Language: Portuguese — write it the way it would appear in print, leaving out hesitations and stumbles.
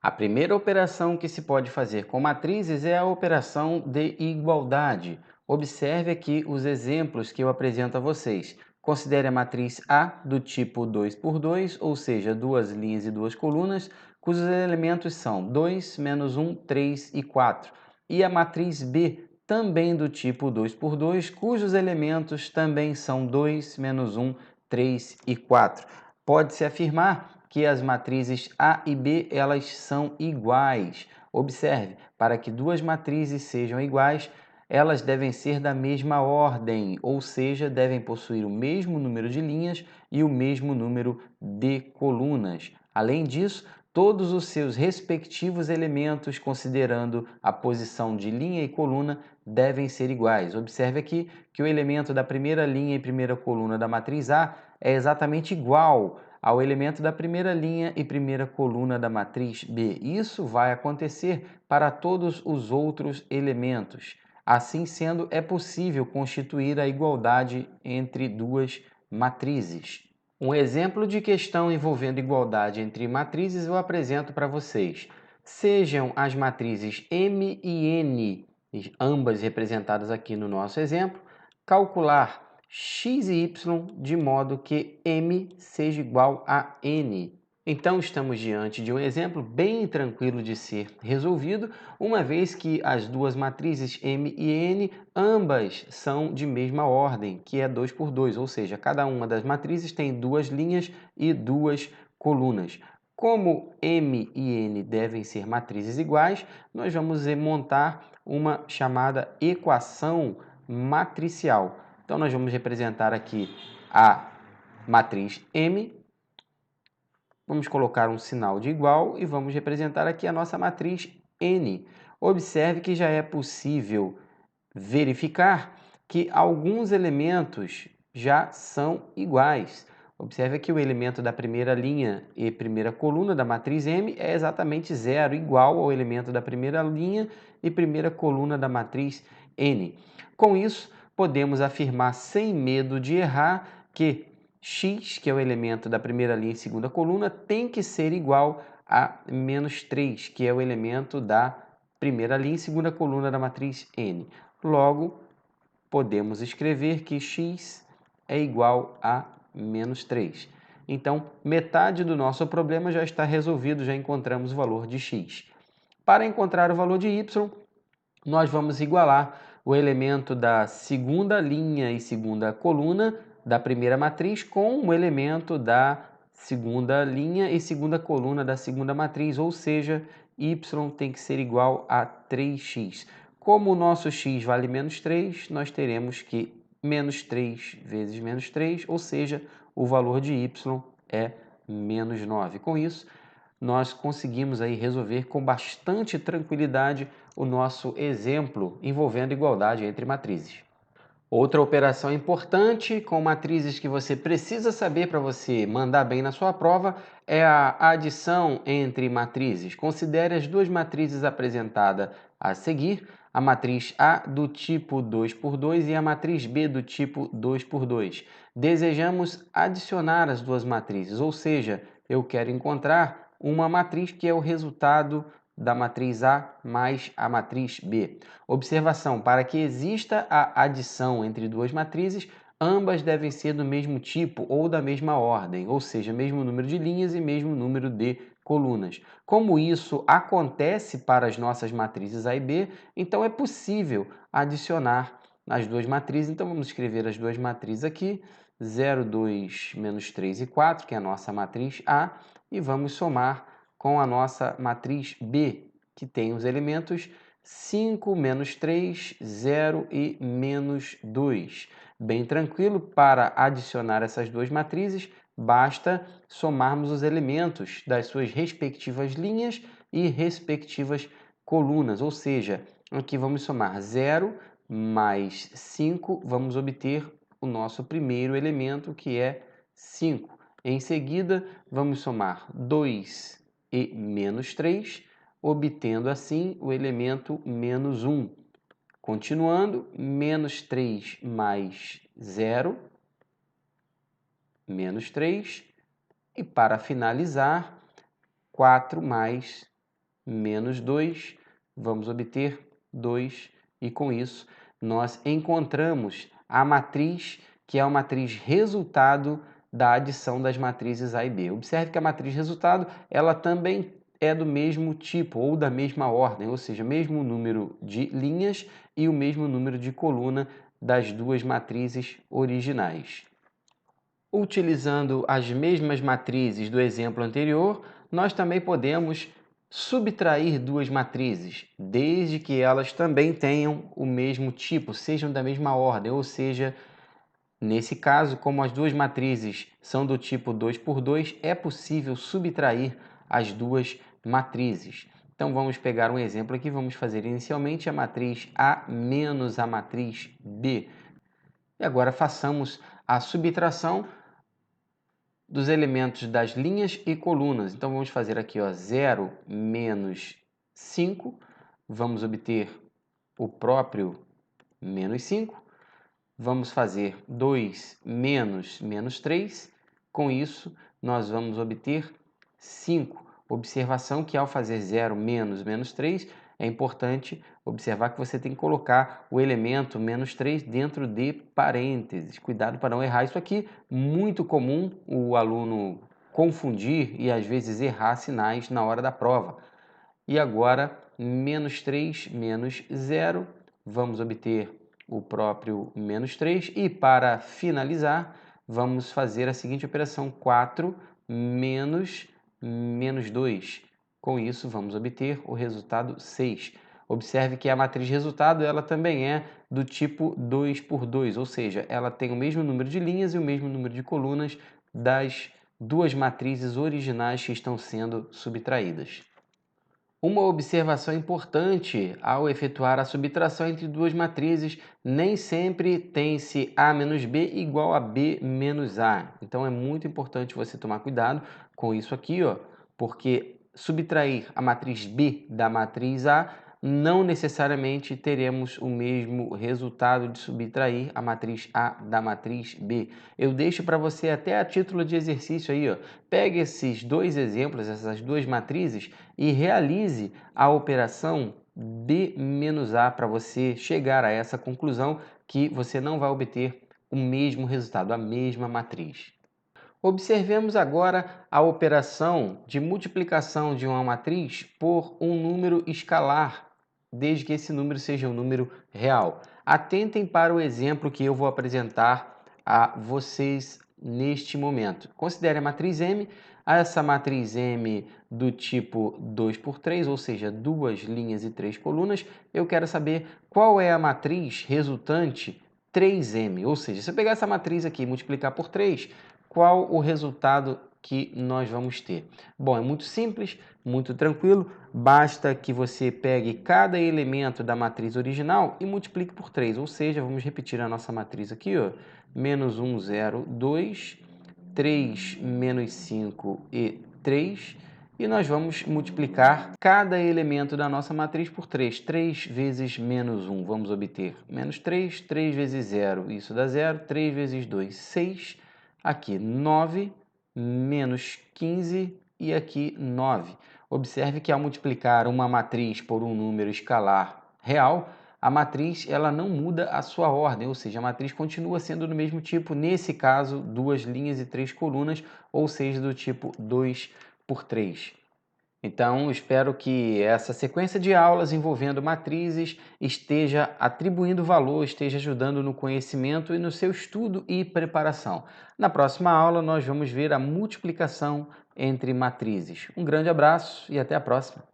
A primeira operação que se pode fazer com matrizes é a operação de igualdade. Observe aqui os exemplos que eu apresento a vocês. Considere a matriz A do tipo 2 por 2, ou seja, duas linhas e duas colunas, cujos elementos são 2, menos 1, 3 e 4. E a matriz B, também do tipo 2 por 2, cujos elementos também são 2, menos 1, 3 e 4. Pode-se afirmar que as matrizes A e B elas são iguais. Observe, para que duas matrizes sejam iguais, elas devem ser da mesma ordem, ou seja, devem possuir o mesmo número de linhas e o mesmo número de colunas. Além disso, todos os seus respectivos elementos, considerando a posição de linha e coluna, devem ser iguais. Observe aqui que o elemento da primeira linha e primeira coluna da matriz A é exatamente igual ao elemento da primeira linha e primeira coluna da matriz B. Isso vai acontecer para todos os outros elementos. Assim sendo, é possível constituir a igualdade entre duas matrizes. Um exemplo de questão envolvendo igualdade entre matrizes eu apresento para vocês. Sejam as matrizes M e N, ambas representadas aqui no nosso exemplo, calcular x e y de modo que m seja igual a n. Então, estamos diante de um exemplo bem tranquilo de ser resolvido, uma vez que as duas matrizes m e n, ambas são de mesma ordem, que é 2 por 2, ou seja, cada uma das matrizes tem duas linhas e duas colunas. Como m e n devem ser matrizes iguais, nós vamos montar uma chamada equação matricial. Então, nós vamos representar aqui a matriz M, vamos colocar um sinal de igual e vamos representar aqui a nossa matriz N. Observe que já é possível verificar que alguns elementos já são iguais. Observe que o elemento da primeira linha e primeira coluna da matriz M é exatamente zero, igual ao elemento da primeira linha e primeira coluna da matriz N. Com isso, podemos afirmar sem medo de errar que x, que é o elemento da primeira linha e segunda coluna, tem que ser igual a menos 3, que é o elemento da primeira linha e segunda coluna da matriz N. Logo, podemos escrever que x é igual a menos 3. Então, metade do nosso problema já está resolvido, já encontramos o valor de x. Para encontrar o valor de y, nós vamos igualar o elemento da segunda linha e segunda coluna da primeira matriz com o elemento da segunda linha e segunda coluna da segunda matriz, ou seja, y tem que ser igual a 3x. Como o nosso x vale menos 3, nós teremos que menos 3 vezes menos 3, ou seja, o valor de y é menos 9. Com isso, nós conseguimos aí resolver com bastante tranquilidade o nosso exemplo envolvendo igualdade entre matrizes. Outra operação importante com matrizes que você precisa saber para você mandar bem na sua prova é a adição entre matrizes. Considere as duas matrizes apresentadas a seguir, a matriz A do tipo 2 por 2 e a matriz B do tipo 2 por 2. Desejamos adicionar as duas matrizes, ou seja, eu quero encontrar uma matriz que é o resultado da matriz A mais a matriz B. Observação: para que exista a adição entre duas matrizes, ambas devem ser do mesmo tipo ou da mesma ordem, ou seja, mesmo número de linhas e mesmo número de colunas. Como isso acontece para as nossas matrizes A e B, então é possível adicionar as duas matrizes. Então vamos escrever as duas matrizes aqui, 0, 2, menos 3 e 4, que é a nossa matriz A, e vamos somar com a nossa matriz B, que tem os elementos 5, menos 3, 0 e menos 2. Bem tranquilo, para adicionar essas duas matrizes, basta somarmos os elementos das suas respectivas linhas e respectivas colunas, ou seja, aqui vamos somar 0 mais 5, vamos obter o nosso primeiro elemento, que é 5. Em seguida, vamos somar 2 e menos 3, obtendo assim o elemento menos 1. Continuando, menos 3 mais 0, menos 3. E para finalizar, 4 mais menos 2, vamos obter 2, e com isso nós encontramos a matriz, que é a matriz resultado da adição das matrizes A e B. Observe que a matriz resultado, ela também é do mesmo tipo ou da mesma ordem, ou seja, mesmo número de linhas e o mesmo número de coluna das duas matrizes originais. Utilizando as mesmas matrizes do exemplo anterior, nós também podemos subtrair duas matrizes, desde que elas também tenham o mesmo tipo, sejam da mesma ordem, ou seja, nesse caso, como as duas matrizes são do tipo 2 por 2, é possível subtrair as duas matrizes. Então vamos pegar um exemplo aqui, vamos fazer inicialmente a matriz A menos a matriz B. E agora façamos a subtração dos elementos das linhas e colunas. Então vamos fazer aqui, ó, 0 menos 5, vamos obter o próprio menos 5. Vamos fazer 2 menos 3, com isso nós vamos obter 5. Observação que ao fazer 0 menos 3, é importante observar que você tem que colocar o elemento menos 3 dentro de parênteses. Cuidado para não errar isso aqui, muito comum o aluno confundir e às vezes errar sinais na hora da prova. E agora, menos 3 menos 0, vamos obter o próprio menos 3. E para finalizar, vamos fazer a seguinte operação, 4 menos 2. Com isso, vamos obter o resultado 6. Observe que a matriz resultado ela também é do tipo 2 por 2, ou seja, ela tem o mesmo número de linhas e o mesmo número de colunas das duas matrizes originais que estão sendo subtraídas. Uma observação importante ao efetuar a subtração entre duas matrizes, nem sempre tem-se A menos B igual a B menos A. Então é muito importante você tomar cuidado com isso aqui, ó, porque subtrair a matriz B da matriz A não necessariamente teremos o mesmo resultado de subtrair a matriz A da matriz B. Eu deixo para você até a título de exercício aí, ó. Pegue esses dois exemplos, essas duas matrizes e realize a operação B menos A para você chegar a essa conclusão que você não vai obter o mesmo resultado, a mesma matriz. Observemos agora a operação de multiplicação de uma matriz por um número escalar, desde que esse número seja um número real. Atentem para o exemplo que eu vou apresentar a vocês neste momento. Considere a matriz M, essa matriz M do tipo 2 por 3, ou seja, duas linhas e três colunas. Eu quero saber qual é a matriz resultante 3M, ou seja, se eu pegar essa matriz aqui e multiplicar por 3, qual o resultado que nós vamos ter? Bom, é muito simples, muito tranquilo, basta que você pegue cada elemento da matriz original e multiplique por 3, ou seja, vamos repetir a nossa matriz aqui, ó, menos 1, 0, 2, 3, menos 5 e 3, e nós vamos multiplicar cada elemento da nossa matriz por 3. 3 vezes menos 1, vamos obter menos 3. 3 vezes 0, isso dá 0. 3 vezes 2, 6. Aqui 9, menos 15 e aqui 9. Observe que ao multiplicar uma matriz por um número escalar real, a matriz ela não muda a sua ordem, ou seja, a matriz continua sendo do mesmo tipo, nesse caso, duas linhas e três colunas, ou seja, do tipo 2 por 3. Então, espero que essa sequência de aulas envolvendo matrizes esteja atribuindo valor, esteja ajudando no conhecimento e no seu estudo e preparação. Na próxima aula, nós vamos ver a multiplicação entre matrizes. Um grande abraço e até a próxima!